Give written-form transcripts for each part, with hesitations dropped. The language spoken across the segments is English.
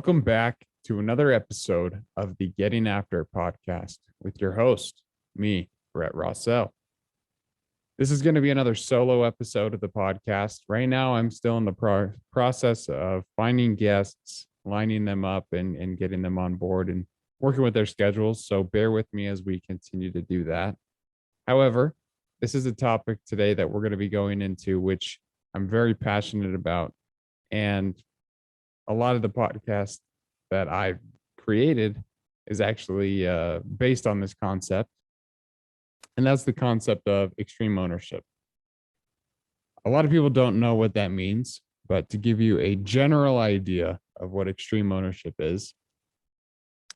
Welcome back to another episode of the Getting After podcast with your host, me, Brett Rossell. This is going to be another solo episode of the podcast. Right now, I'm still in the process of finding guests, lining them up, and getting them on board and working with their schedules. So bear with me as we continue to do that. However, this is a topic today that we're going to be going into, which I'm very passionate about. And a lot of the podcast that I've created is actually based on this concept. And that's the concept of extreme ownership. A lot of people don't know what that means, but to give you a general idea of what extreme ownership is,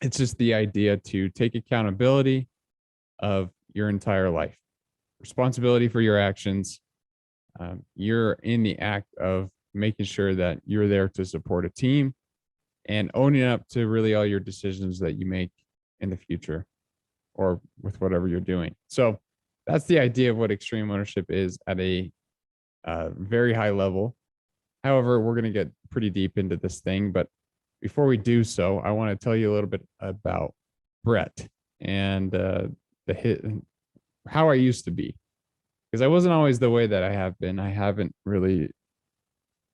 it's just the idea to take accountability of your entire life, responsibility for your actions. You're in the act of making sure that you're there to support a team and owning up to really all your decisions that you make in the future or with whatever you're doing. So that's the idea of what extreme ownership is at a very high level. However, we're going to get pretty deep into this thing. But before we do so, I want to tell you a little bit about Brett and how I used to be, because I wasn't always the way that I have been. I haven't really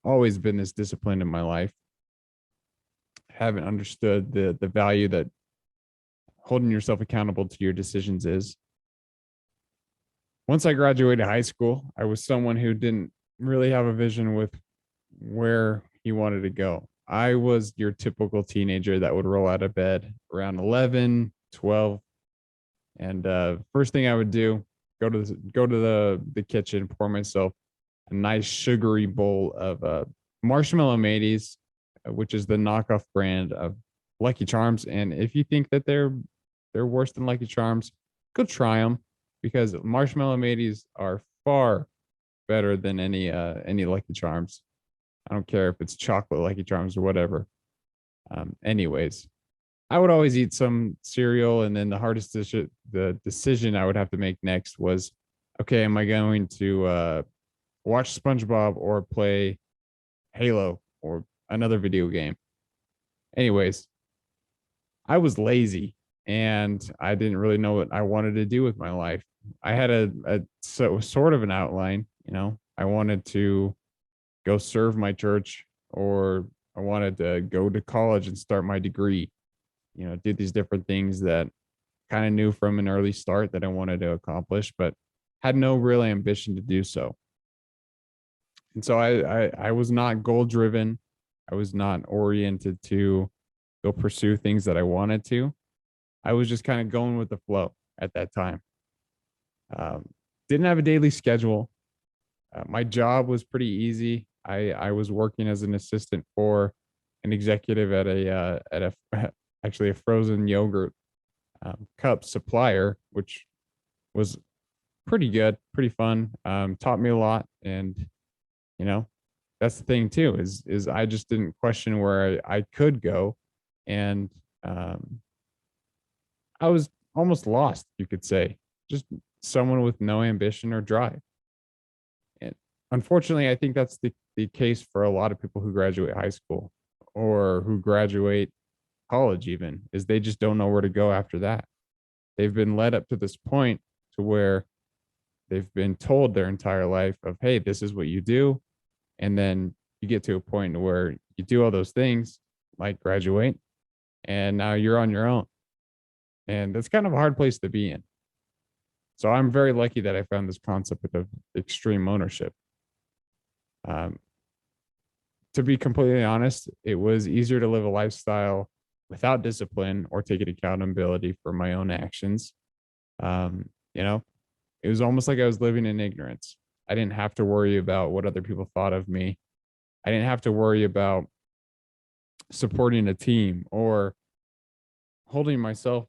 always been this disciplined in my life. I haven't understood the value that holding yourself accountable to your decisions is. Once I graduated high school, I was someone who didn't really have a vision with where he wanted to go. I was your typical teenager that would roll out of bed around 11, 12. And first thing I would do, go to the kitchen, pour myself a nice sugary bowl of marshmallow mateys, which is the knockoff brand of Lucky Charms. And if you think that they're worse than Lucky Charms, go try them, because marshmallow mateys are far better than any Lucky Charms. I don't care if it's chocolate Lucky Charms or whatever. Anyways, I would always eat some cereal, and then the decision I would have to make next was, okay, am I going to watch SpongeBob or play Halo or another video game? Anyways, I was lazy and I didn't really know what I wanted to do with my life. I had a sort of an outline, I wanted to go serve my church, or I wanted to go to college and start my degree, do these different things that kind of knew from an early start that I wanted to accomplish, but had no real ambition to do so. And so I was not goal driven. I was not oriented to go pursue things that I wanted to. I was just kind of going with the flow at that time. Didn't have a daily schedule. My job was pretty easy. I was working as an assistant for an executive at a actually a frozen yogurt cup supplier, which was pretty good, pretty fun. Taught me a lot, and that's the thing too. Is I just didn't question where I could go, and I was almost lost, you could say, just someone with no ambition or drive. And unfortunately, I think that's the case for a lot of people who graduate high school or who graduate college even, is they just don't know where to go after that. They've been led up to this point to where they've been told their entire life of, hey, this is what you do. And then you get to a point where you do all those things, like graduate, and now you're on your own. And that's kind of a hard place to be in. So I'm very lucky that I found this concept of extreme ownership. To be completely honest, it was easier to live a lifestyle without discipline or taking accountability for my own actions. It was almost like I was living in ignorance. I didn't have to worry about what other people thought of me. I didn't have to worry about supporting a team or holding myself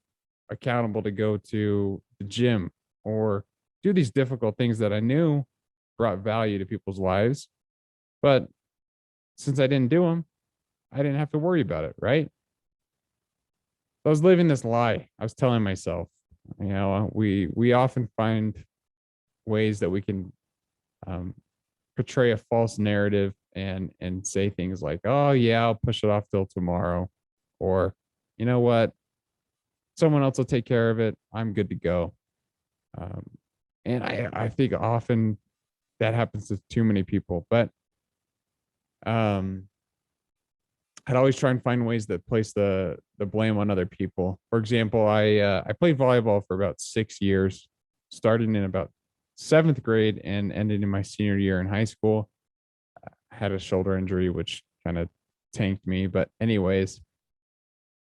accountable to go to the gym or do these difficult things that I knew brought value to people's lives. But since I didn't do them, I didn't have to worry about it, right? I was living this lie. I was telling myself, we often find ways that we can portray a false narrative and say things like, oh yeah, I'll push it off till tomorrow. or you know what, someone else will take care of it. I'm good to go. Um, and I think often that happens to too many people, but um, I'd always try and find ways that place the blame on other people. For example, I played volleyball for about 6 years, starting in about seventh grade and ended in my senior year in high school. I had a shoulder injury, which kind of tanked me. But anyways,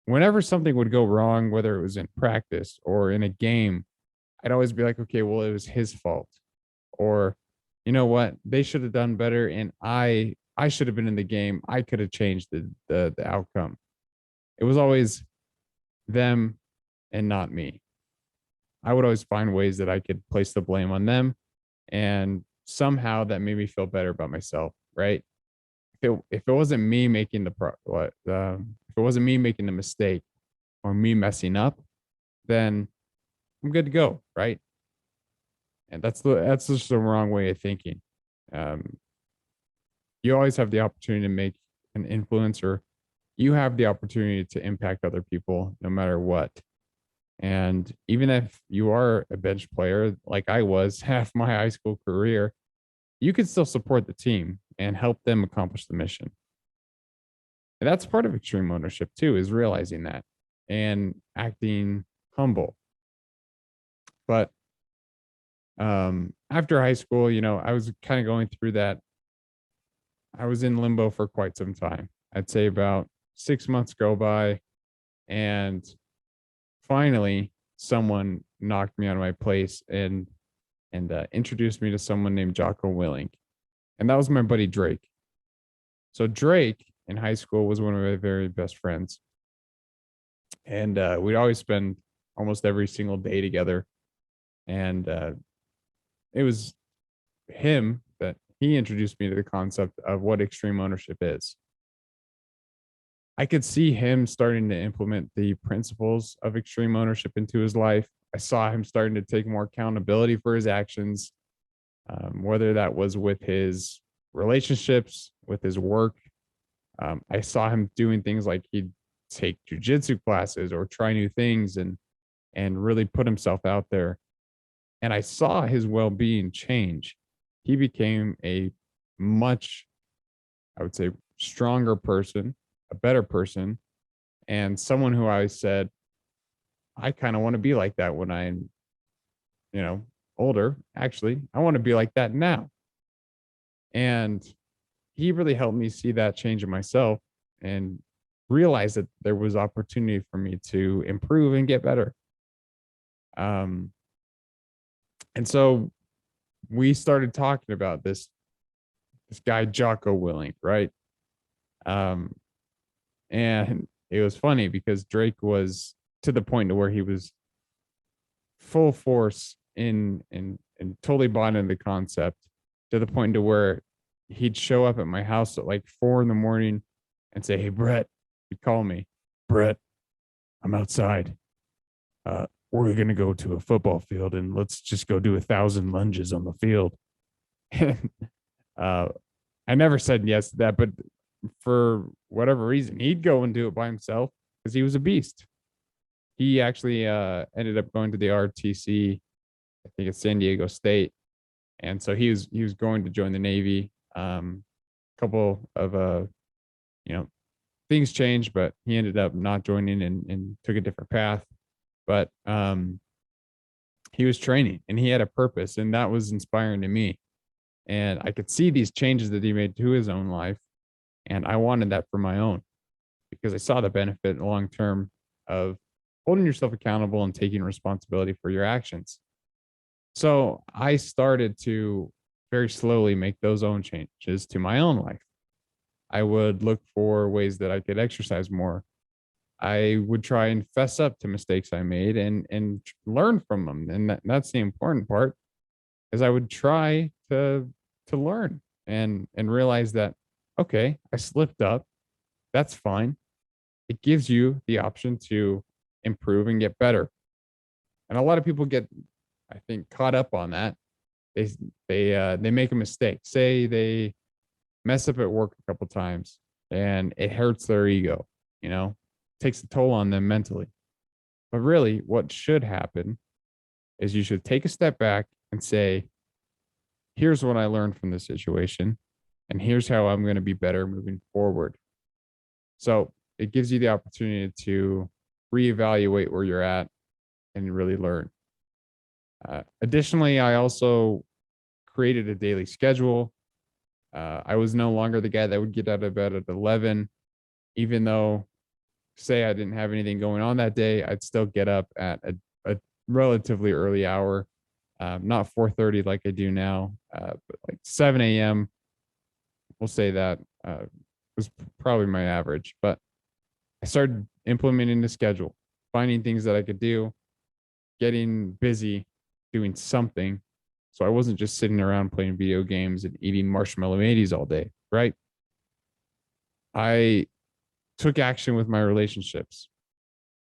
whenever something would go wrong, whether it was in practice or in a game, I'd always be like, okay, well, it was his fault. Or, you know what, they should have done better. And I should have been in the game. I could have changed the outcome. It was always them and not me. I would always find ways that I could place the blame on them. And somehow that made me feel better about myself, right? If it wasn't me making if it wasn't me making the mistake or me messing up, then I'm good to go, right? And that's just the wrong way of thinking. Um, you always have the opportunity to make an influence, or you have the opportunity to impact other people no matter what. And even if you are a bench player, like I was half my high school career, you can still support the team and help them accomplish the mission. And that's part of extreme ownership too, is realizing that and acting humble. But after high school, I was kind of going through that. I was in limbo for quite some time. I'd say about 6 months go by, and finally, someone knocked me out of my place and introduced me to someone named Jocko Willink, and that was my buddy Drake. So Drake in high school was one of my very best friends, and we'd always spend almost every single day together. And it was him that he introduced me to the concept of what extreme ownership is. I could see him starting to implement the principles of extreme ownership into his life. I saw him starting to take more accountability for his actions, whether that was with his relationships, with his work. I saw him doing things like he'd take jujitsu classes or try new things and really put himself out there. And I saw his well-being change. He became a much, I would say, stronger person, a better person, and someone who I said, I kind of want to be like that when I'm, older. Actually, I want to be like that now. And he really helped me see that change in myself and realize that there was opportunity for me to improve and get better. Um, and so we started talking about this guy Jocko Willink, right? Um, and it was funny because Drake was to the point to where he was full force in and totally bought into the concept, to the point to where he'd show up at my house at like 4 a.m. and say, "Hey, Brett," he'd call me, "Brett, I'm outside. We're gonna go to a football field and let's just go do 1,000 lunges on the field." And uh, I never said yes to that, but for whatever reason, he'd go and do it by himself because he was a beast. He actually ended up going to the RTC, I think it's San Diego State, and so he was going to join the Navy. A couple of you know things changed, but he ended up not joining and took a different path. But he was training and he had a purpose, and that was inspiring to me. And I could see these changes that he made to his own life, and I wanted that for my own because I saw the benefit long term of holding yourself accountable and taking responsibility for your actions. So I started to very slowly make those own changes to my own life. I would look for ways that I could exercise more. I would try and fess up to mistakes I made and learn from them. And that's the important part, is I would try to learn and realize that, okay, I slipped up. That's fine. It gives you the option to improve and get better. And a lot of people get, I think, caught up on that. They they make a mistake. Say they mess up at work a couple times and it hurts their ego, you know, takes a toll on them mentally. But really, what should happen is you should take a step back and say, here's what I learned from this situation, and here's how I'm going to be better moving forward. So it gives you the opportunity to reevaluate where you're at and really learn. Additionally, I also created a daily schedule. I was no longer the guy that would get out of bed at 11, even though, say, I didn't have anything going on that day, I'd still get up at a relatively early hour, not 4:30 like I do now, but like 7 a.m. We'll say that was probably my average. But I started implementing the schedule, finding things that I could do, getting busy, doing something. So I wasn't just sitting around playing video games and eating marshmallow maties all day, right? I took action with my relationships.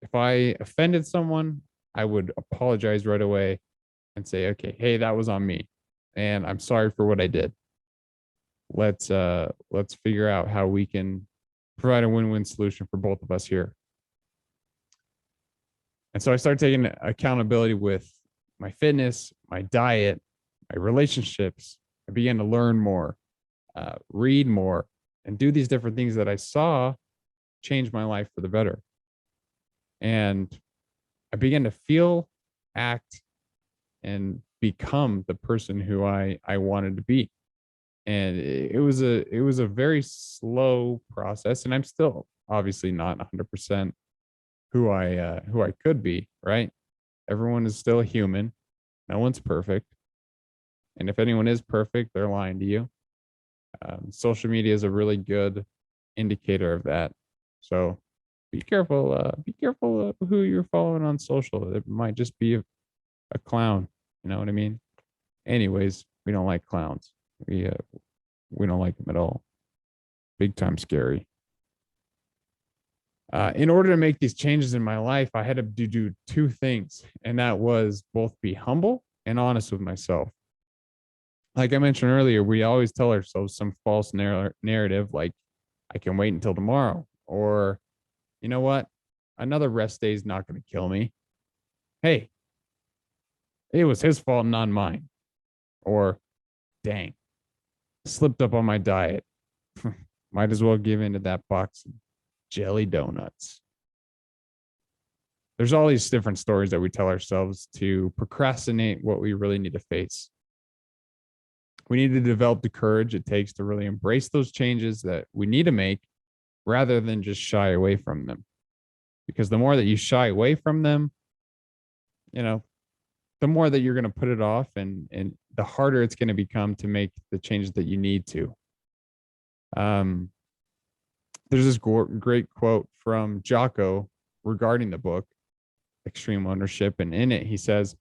If I offended someone, I would apologize right away and say, okay, hey, that was on me. And I'm sorry for what I did. Let's figure out how we can provide a win-win solution for both of us here. And so I started taking accountability with my fitness, my diet, my relationships. I began to learn more, read more, and do these different things that I saw change my life for the better. And I began to feel, act, and become the person who I wanted to be. And it was a very slow process, and I'm still obviously not 100% who I could be, right? Everyone is still a human. No one's perfect. And if anyone is perfect, they're lying to you. Social media is a really good indicator of that. So be careful. Be careful of who you're following on social. It might just be a clown. You know what I mean? Anyways, we don't like clowns. We don't like them at all. Big time scary. In order to make these changes in my life, I had to do two things, and that was both be humble and honest with myself. Like I mentioned earlier, we always tell ourselves some false narrative, like I can wait until tomorrow, or you know what, another rest day is not going to kill me. Hey, it was his fault, not mine. Or dang, slipped up on my diet. Might as well give in to that box of jelly donuts. There's all these different stories that we tell ourselves to procrastinate what we really need to face. We need to develop the courage it takes to really embrace those changes that we need to make rather than just shy away from them. Because the more that you shy away from them, the more that you're going to put it off, and the harder it's going to become to make the changes that you need to. There's this great quote from Jocko regarding the book, Extreme Ownership. And in it, he says,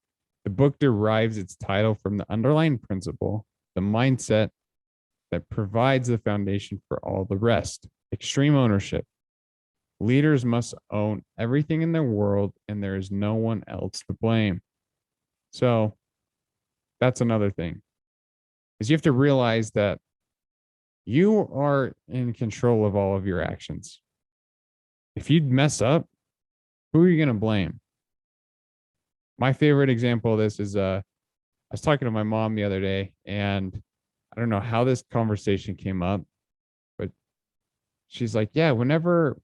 the book derives its title from the underlying principle, the mindset that provides the foundation for all the rest. Extreme ownership. Leaders must own everything in their world, and there is no one else to blame. So that's another thing, is you have to realize that you are in control of all of your actions. If you mess up, who are you going to blame? My favorite example of this is I was talking to my mom the other day, and I don't know how this conversation came up, but she's like, yeah, whenever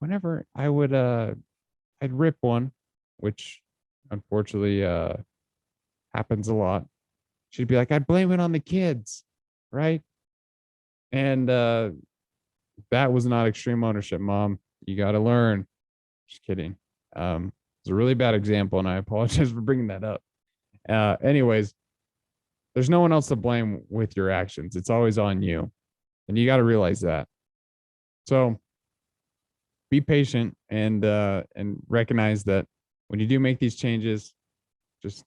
I would I'd rip one, which unfortunately happens a lot. She'd be like, I'd blame it on the kids, right? And that was not extreme ownership, Mom. You got to learn. Just kidding. It's a really bad example, and I apologize for bringing that up. Anyways, there's no one else to blame with your actions. It's always on you, and you got to realize that. So be patient and recognize that when you do make these changes, just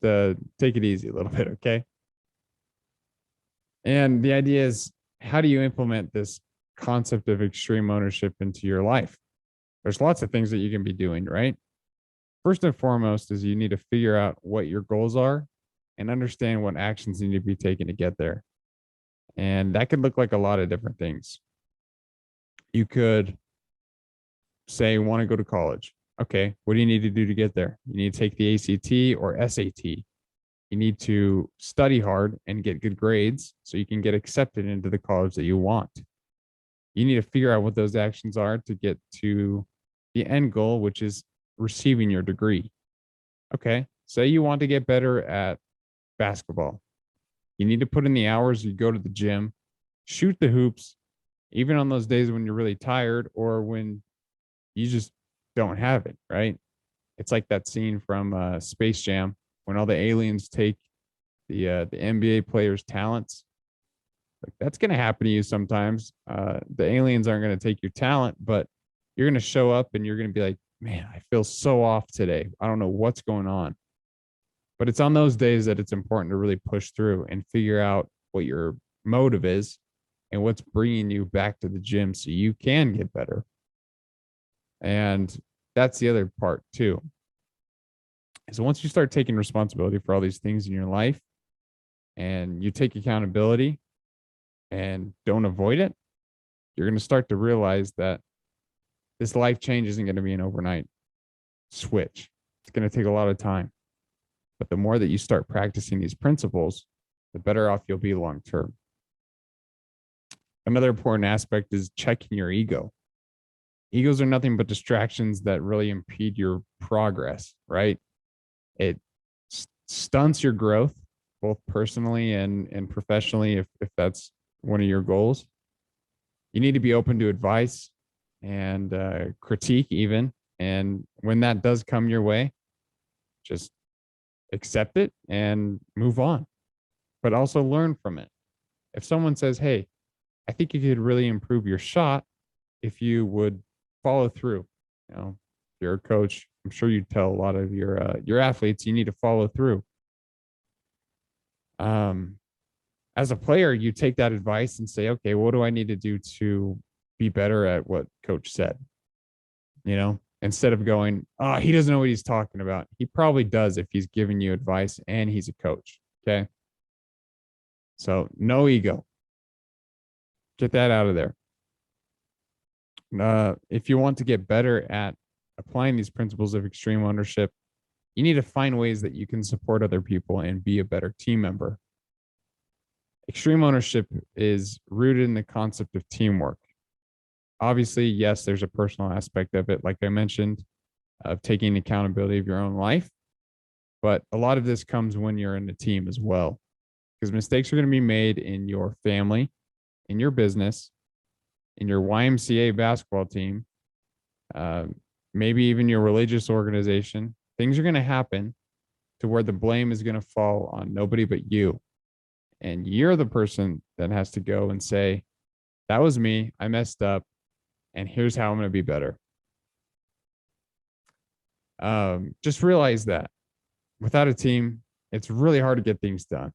take it easy a little bit, okay? And the idea is, how do you implement this concept of extreme ownership into your life? There's lots of things that you can be doing, right? First and foremost is you need to figure out what your goals are and understand what actions need to be taken to get there. And that could look like a lot of different things. You could say want to go to college. Okay, what do you need to do to get there? You need to take the ACT or SAT. You need to study hard and get good grades so you can get accepted into the college that you want. You need to figure out what those actions are to get to the end goal, which is receiving your degree. Okay, say you want to get better at basketball. You need to put in the hours, you go to the gym, shoot the hoops, even on those days when you're really tired or when you just don't have it, right? It's like that scene from Space Jam when all the aliens take the NBA players' talents. Like that's going to happen to you sometimes. The aliens aren't going to take your talent, but you're going to show up and you're going to be like, man, I feel so off today. I don't know what's going on. But it's on those days that it's important to really push through and figure out what your motive is and what's bringing you back to the gym so you can get better. And that's the other part too. So once you start taking responsibility for all these things in your life and you take accountability and don't avoid it, you're going to start to realize that this life change isn't going to be an overnight switch. It's going to take a lot of time. But the more that you start practicing these principles, the better off you'll be long term. Another important aspect is checking your ego. Egos are nothing but distractions that really impede your progress, right? It stunts your growth, both personally and professionally, if that's one of your goals. You need to be open to advice and critique even. And when that does come your way, just accept it and move on, but also learn from it. If someone says, hey, I think you could really improve your shot if you would follow through, you know, if you're a coach, I'm sure you tell a lot of your athletes you need to follow through. As a player, you take that advice and say, okay, what do I need to do to be better at what coach said? You know, instead of going, oh, he doesn't know what he's talking about. He probably does if he's giving you advice and he's a coach. Okay. So no ego. Get that out of there. If you want to get better at applying these principles of extreme ownership, you need to find ways that you can support other people and be a better team member. Extreme ownership is rooted in the concept of teamwork. Obviously, yes, there's a personal aspect of it, like I mentioned, of taking accountability of your own life. But a lot of this comes when you're in a team as well, because mistakes are going to be made in your family, in your business, in your YMCA basketball team, maybe even your religious organization. Things are going to happen to where the blame is going to fall on nobody but you. And you're the person that has to go and say, that was me. I messed up. And here's how I'm going to be better. Just realize that without a team, it's really hard to get things done.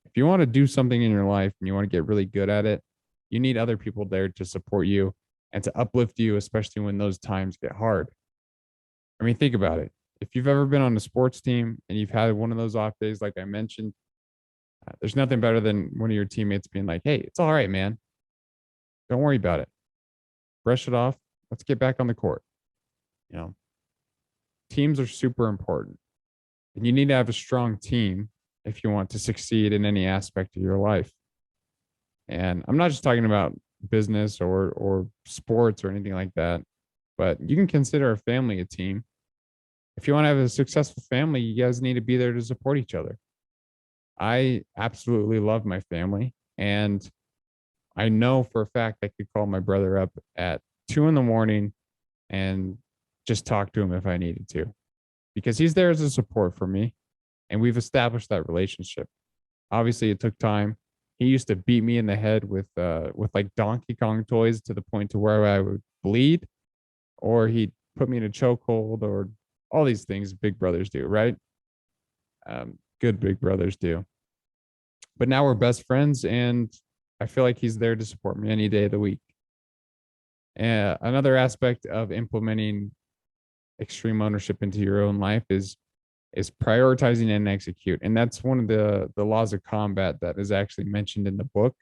If you want to do something in your life and you want to get really good at it, you need other people there to support you and to uplift you, especially when those times get hard. I mean, think about it. If you've ever been on a sports team and you've had one of those off days, like I mentioned, there's nothing better than one of your teammates being like, hey, it's all right, man. Don't worry about it. Brush it off. Let's get back on the court. You know, teams are super important. And you need to have a strong team if you want to succeed in any aspect of your life. And I'm not just talking about business or sports or anything like that, but you can consider a family a team. If you want to have a successful family, you guys need to be there to support each other. I absolutely love my family, and I know for a fact I could call my brother up at 2 a.m. and just talk to him if I needed to, because he's there as a support for me. And we've established that relationship. Obviously, it took time. He used to beat me in the head with like Donkey Kong toys to the point to where I would bleed, or he'd put me in a chokehold, or all these things big brothers do, right? Good big brothers do. But now we're best friends, and I feel like he's there to support me any day of the week. And another aspect of implementing extreme ownership into your own life is prioritizing and execute. And that's one of the laws of combat that is actually mentioned in the book,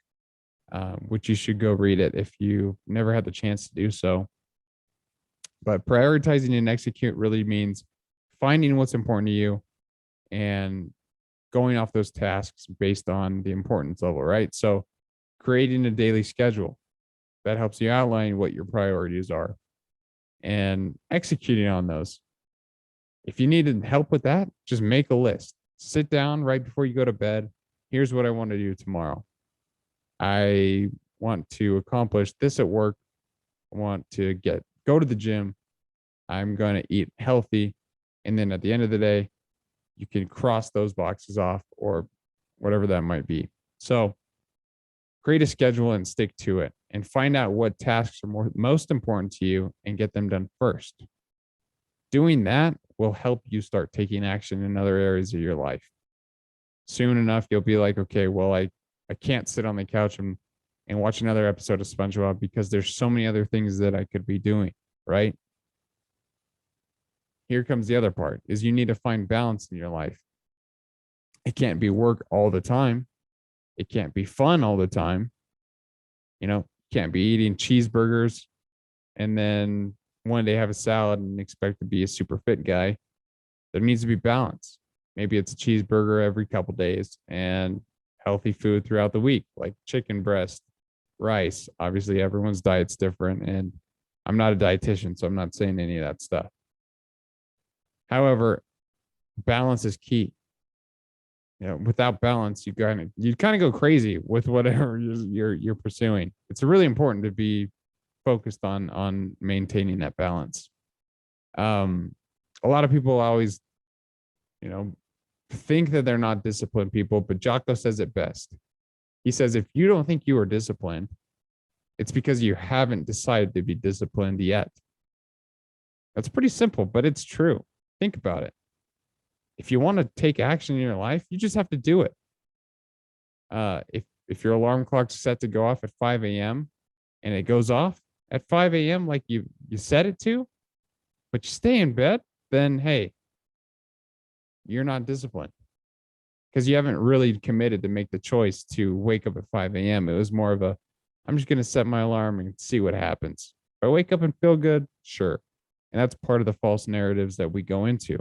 which you should go read it if you never had the chance to do so. But prioritizing and execute really means finding what's important to you and going off those tasks based on the importance level, right? So creating a daily schedule that helps you outline what your priorities are and executing on those. If you need help with that, just make a list. Sit down right before you go to bed. Here's what I want to do tomorrow. I want to accomplish this at work. I want to go to the gym. I'm going to eat healthy. And then at the end of the day, you can cross those boxes off or whatever that might be. So create a schedule and stick to it and find out what tasks are most important to you and get them done first. Doing that will help you start taking action in other areas of your life. Soon enough, you'll be like, okay, well, I can't sit on the couch and watch another episode of SpongeBob because there's so many other things that I could be doing, right? Here comes the other part is you need to find balance in your life. It can't be work all the time. It can't be fun all the time. You know, can't be eating cheeseburgers and then one day have a salad and expect to be a super fit guy. There needs to be balance. Maybe it's a cheeseburger every couple days and healthy food throughout the week, like chicken breast, rice. Obviously, everyone's diet's different, and I'm not a dietitian, so I'm not saying any of that stuff. However, balance is key. You know, without balance, you kind of go crazy with whatever you're pursuing. It's really important to be focused on maintaining that balance. A lot of people always, think that they're not disciplined people, but Jocko says it best. He says, if you don't think you are disciplined, it's because you haven't decided to be disciplined yet. That's pretty simple, but it's true. Think about it. If you want to take action in your life, you just have to do it. If your alarm clock's set to go off at 5 a.m. and it goes off at 5 a.m. like you set it to, but you stay in bed, then hey, you're not disciplined because you haven't really committed to make the choice to wake up at 5 a.m. It was more of I'm just going to set my alarm and see what happens. If I wake up and feel good, sure. And that's part of the false narratives that we go into.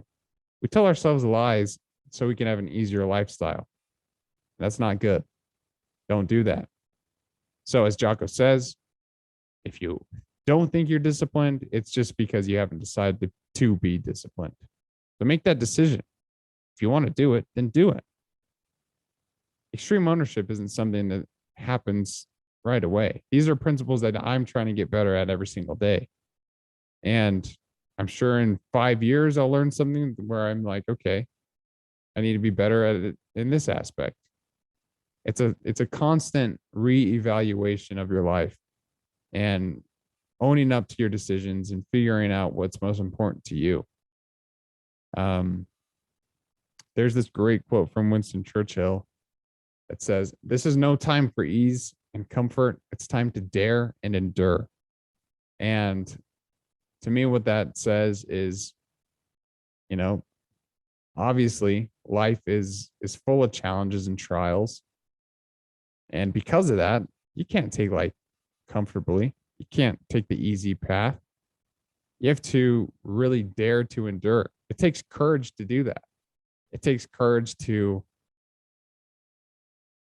We tell ourselves lies so we can have an easier lifestyle. That's not good. Don't do that. So as Jocko says, if you don't think you're disciplined, it's just because you haven't decided to be disciplined. So make that decision. If you want to do it, then do it. Extreme ownership isn't something that happens right away. These are principles that I'm trying to get better at every single day. And I'm sure in 5 years, I'll learn something where I'm like, okay, I need to be better at it in this aspect. It's a constant reevaluation of your life and owning up to your decisions and figuring out what's most important to you. There's this great quote from Winston Churchill that says, "This is no time for ease and comfort. It's time to dare and endure." And to me, what that says is, obviously life is full of challenges and trials. And because of that, you can't take life comfortably. You can't take the easy path. You have to really dare to endure. It takes courage to do that. It takes courage to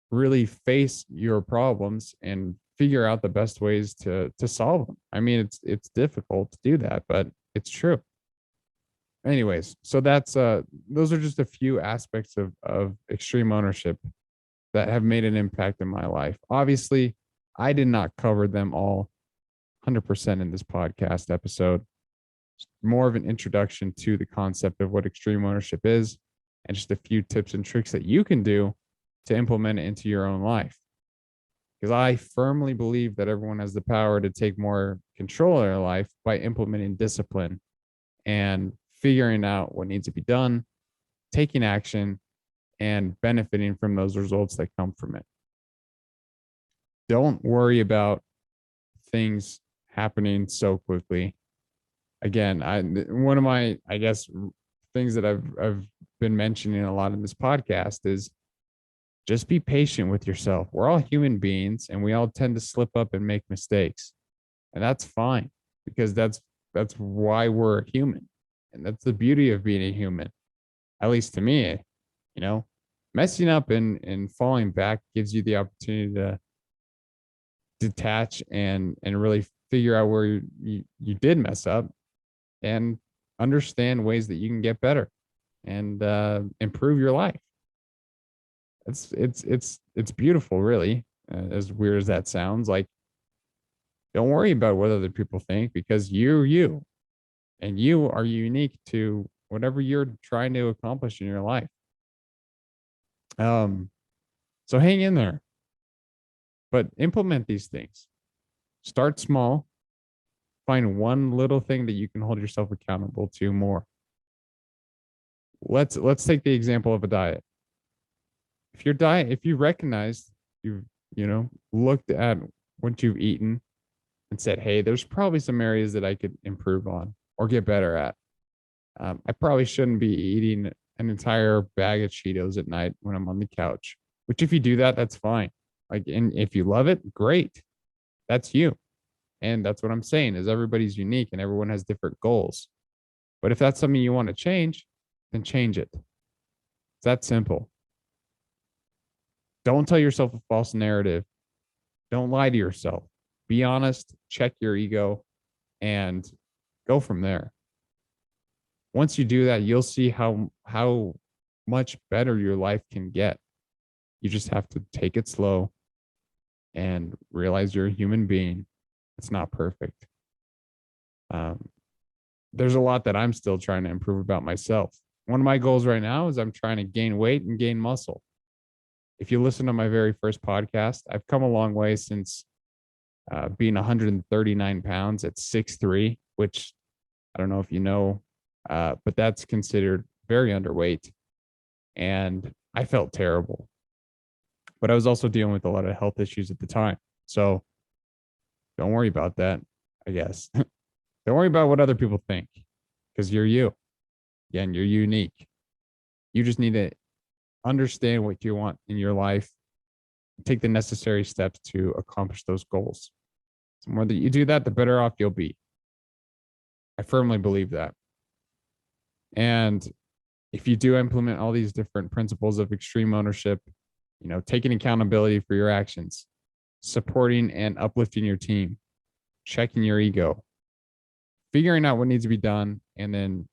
really face your problems and figure out the best ways to solve them. I mean, it's difficult to do that, but it's true. Anyways, so that's those are just a few aspects of extreme ownership that have made an impact in my life. Obviously, I did not cover them all 100% in this podcast episode. It's more of an introduction to the concept of what extreme ownership is and just a few tips and tricks that you can do to implement it into your own life. Because I firmly believe that everyone has the power to take more control of their life by implementing discipline and figuring out what needs to be done, taking action, and benefiting from those results that come from it. Don't worry about things happening so quickly. Again, one of my, I guess, things that I've been mentioning a lot in this podcast is just be patient with yourself. We're all human beings and we all tend to slip up and make mistakes. And that's fine because that's That's why we're human. And that's the beauty of being a human. At least to me, you know, messing up and falling back gives you the opportunity to detach and really figure out where you did mess up and understand ways that you can get better and improve your life. It's beautiful, really. As weird as that sounds, like don't worry about what other people think because you're you, and you are unique to whatever you're trying to accomplish in your life. Um, so hang in there, but implement these things. Start small. Find one little thing that you can hold yourself accountable to more. Let's take the example of a diet. If you recognize you've looked at what you've eaten and said, hey, there's probably some areas that I could improve on or get better at. I probably shouldn't be eating an entire bag of Cheetos at night when I'm on the couch, which if you do that, that's fine. Like, and if you love it, great. That's you. And that's what I'm saying is everybody's unique and everyone has different goals. But if that's something you want to change, then change it. It's that simple. Don't tell yourself a false narrative. Don't lie to yourself. Be honest, check your ego, and go from there. Once you do that, you'll see how much better your life can get. You just have to take it slow and realize you're a human being. It's not perfect. There's a lot that I'm still trying to improve about myself. One of my goals right now is I'm trying to gain weight and gain muscle. If you listen to my very first podcast, I've come a long way since being 139 pounds at 6'3", which I don't know if you know, but that's considered very underweight. And I felt terrible. But I was also dealing with a lot of health issues at the time. So don't worry about that, I guess. Don't worry about what other people think because you're you. Again, you're unique. You just need to understand what you want in your life, take the necessary steps to accomplish those goals. The more that you do that, the better off you'll be. I firmly believe that. And if you do implement all these different principles of extreme ownership, taking accountability for your actions, supporting and uplifting your team, checking your ego, figuring out what needs to be done, and then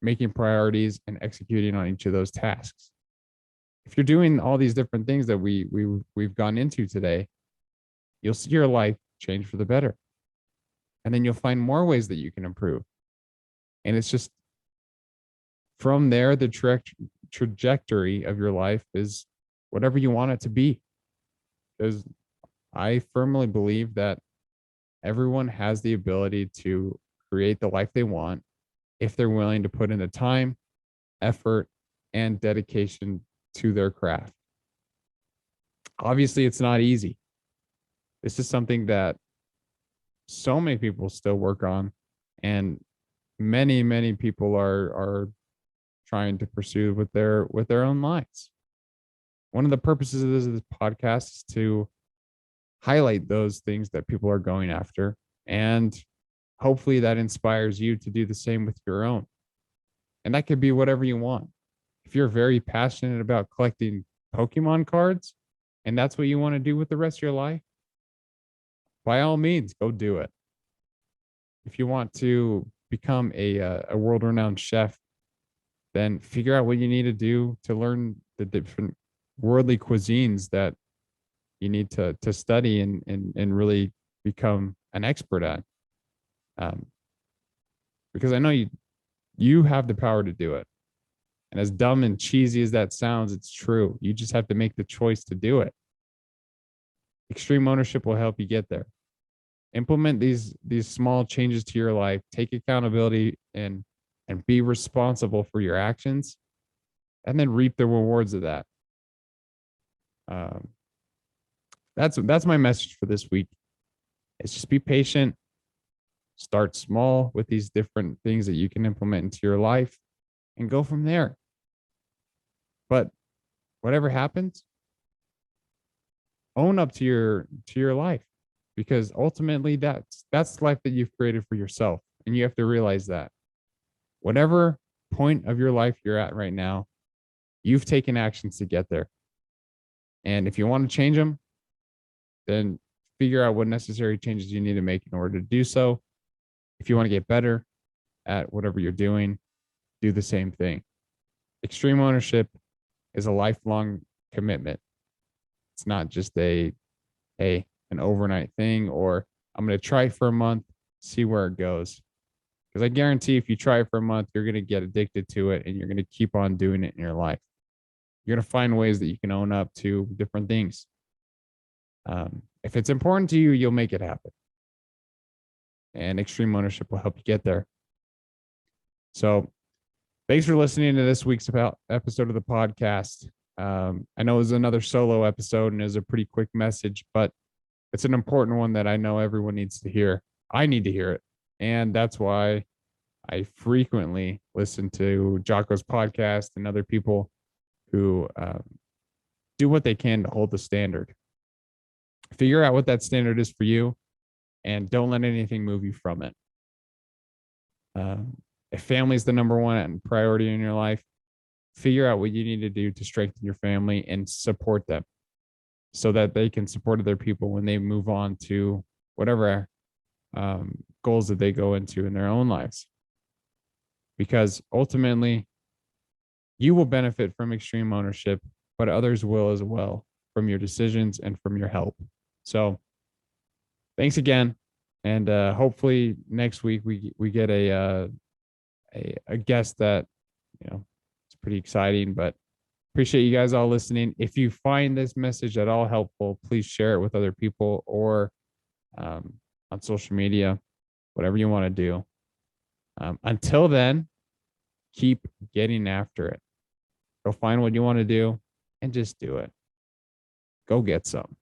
making priorities and executing on each of those tasks. If you're doing all these different things that we've gone into today, you'll see your life change for the better. And then you'll find more ways that you can improve. And it's just from there, the trajectory of your life is whatever you want it to be. Because I firmly believe that everyone has the ability to create the life they want if they're willing to put in the time, effort, and dedication to their craft. Obviously, it's not easy. This is something that so many people still work on, and many people are trying to pursue with their own lives. One of the purposes of this podcast is to highlight those things that people are going after, and hopefully that inspires you to do the same with your own. And that could be whatever you want. If you're very passionate about collecting Pokemon cards and that's what you want to do with the rest of your life, by all means, go do it. If you want to become a world-renowned chef, then figure out what you need to do to learn the different worldly cuisines that you need to study and really become an expert at. Because I know you have the power to do it. And as dumb and cheesy as that sounds, it's true. You just have to make the choice to do it. Extreme ownership will help you get there. Implement these small changes to your life. Take accountability and be responsible for your actions, and then reap the rewards of that. That's my message for this week. It's just be patient. Start small with these different things that you can implement into your life and go from there. But whatever happens, own up to your life, because ultimately that's the life that you've created for yourself. And you have to realize that whatever point of your life you're at right now, you've taken actions to get there. And if you want to change them, then figure out what necessary changes you need to make in order to do so. If you want to get better at whatever you're doing, do the same thing. Extreme ownership is a lifelong commitment. It's not just an overnight thing, or I'm going to try for a month, see where it goes. Because I guarantee if you try it for a month, you're going to get addicted to it and you're going to keep on doing it in your life. You're going to find ways that you can own up to different things. If it's important to you, you'll make it happen. And extreme ownership will help you get there. So thanks for listening to this week's episode of the podcast. I know it was another solo episode and it was a pretty quick message, but it's an important one that I know everyone needs to hear. I need to hear it. And that's why I frequently listen to Jocko's podcast and other people who do what they can to hold the standard. Figure out what that standard is for you and don't let anything move you from it. If family is the number one priority in your life, figure out what you need to do to strengthen your family and support them so that they can support other people when they move on to whatever goals that they go into in their own lives. Because ultimately, you will benefit from extreme ownership, but others will as well from your decisions and from your help. So thanks again. And hopefully next week we get a guest that, it's pretty exciting, but appreciate you guys all listening. If you find this message at all helpful, please share it with other people or on social media, whatever you want to do. Until then, keep getting after it. Go find what you want to do and just do it. Go get some.